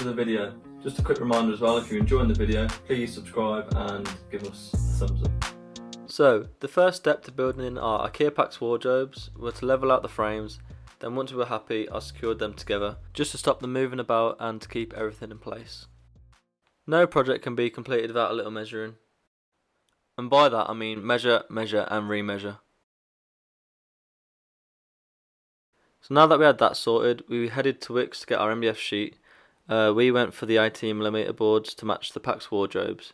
to the video. Just a quick reminder as well, if you're enjoying the video, please subscribe and give us a thumbs up. So, the first step to building our IKEA PAX wardrobes were to level out the frames. Then once we were happy, I secured them together, just to stop them moving about and to keep everything in place. No project can be completed without a little measuring. And by that I mean measure, measure and remeasure. So now that we had that sorted, we headed to Wickes to get our MDF sheet. We went for the 18mm boards to match the PAX wardrobes.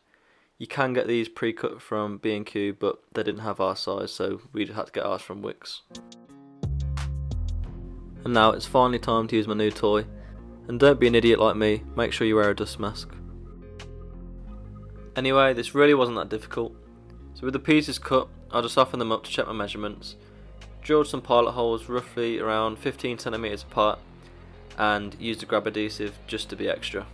You can get these pre-cut from B&Q, but they didn't have our size, so we had to get ours from Wickes. And now it's finally time to use my new toy. And don't be an idiot like me, make sure you wear a dust mask. Anyway, this really wasn't that difficult. So with the pieces cut, I just softened them up to check my measurements. Drilled some pilot holes roughly around 15cm apart and used a grab adhesive just to be extra.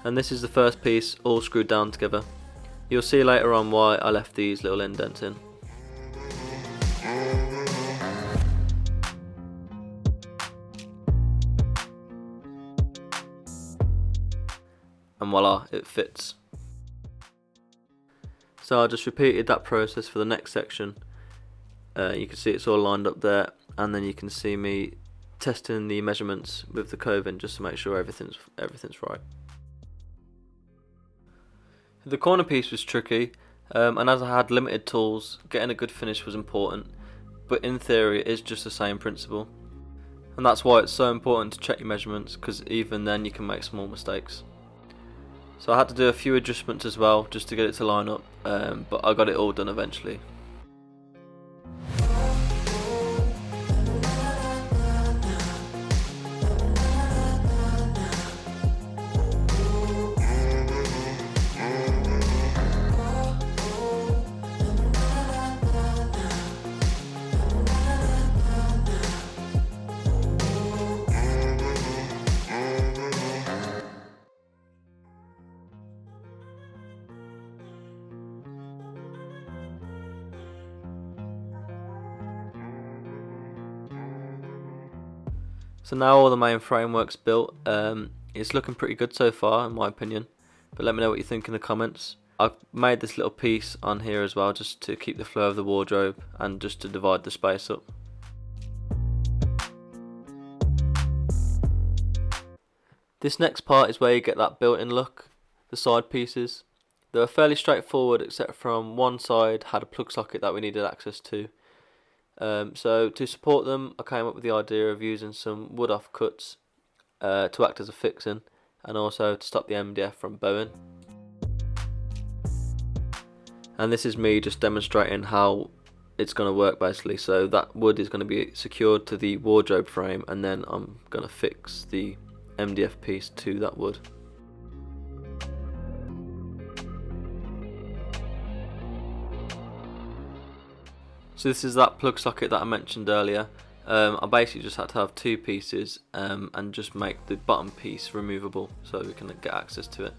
And this is the first piece all screwed down together. You'll see later on why I left these little indents in. And voila, it fits. So I just repeated that process for the next section. You can see it's all lined up there, and then you can see me testing the measurements with the coving just to make sure everything's right. The corner piece was tricky, and as I had limited tools, getting a good finish was important, but in theory it is just the same principle. And that's why it's so important to check your measurements, because even then you can make small mistakes. So I had to do a few adjustments as well, just to get it to line up, but I got it all done eventually. So now all the main framework's built. It's looking pretty good so far in my opinion, but let me know what you think in the comments. I've made this little piece on here as well just to keep the flow of the wardrobe and just to divide the space up. This next part is where you get that built-in look, the side pieces. They were fairly straightforward except from one side had a plug socket that we needed access to. So to support them, I came up with the idea of using some wood offcuts to act as a fixing, and also to stop the MDF from bowing. And this is me just demonstrating how it's going to work basically. So that wood is going to be secured to the wardrobe frame, and then I'm going to fix the MDF piece to that wood. So this is that plug socket that I mentioned earlier. I basically just had to have two pieces and just make the bottom piece removable so we can get access to it.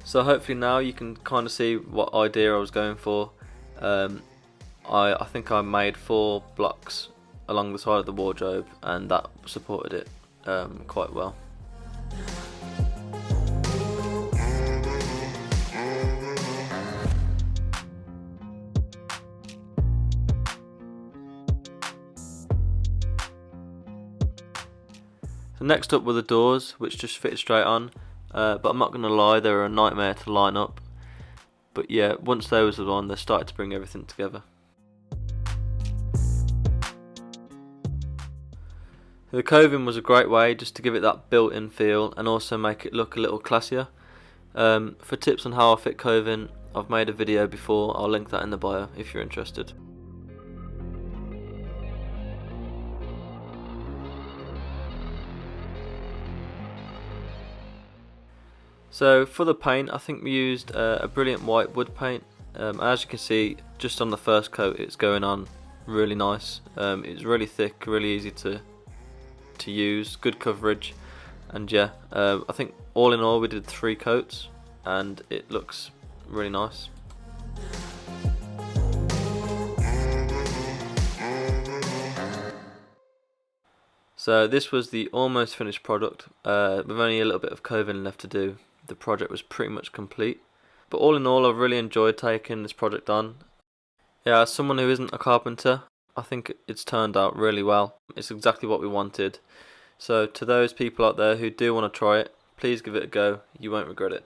So hopefully now you can kind of see what idea I was going for. I think I made 4 blocks along the side of the wardrobe, and that supported it quite well. So next up were the doors, which just fitted straight on, but I'm not going to lie, they were a nightmare to line up. But yeah, once those were on, they started to bring everything together. The coving was a great way just to give it that built-in feel and also make it look a little classier. For tips on how I fit coving, I've made a video before, I'll link that in the bio if you're interested. So for the paint, I think we used a brilliant white wood paint. As you can see, just on the first coat, it's going on really nice. It's really thick, really easy to use, good coverage. And yeah, I think all in all we did 3 coats, and it looks really nice. So this was the almost finished product. With only a little bit of coving left to do, the project was pretty much complete. But all in all, I've really enjoyed taking this project on. Yeah, as someone who isn't a carpenter, I think it's turned out really well. It's exactly what we wanted. So to those people out there who do want to try it, please give it a go. You won't regret it.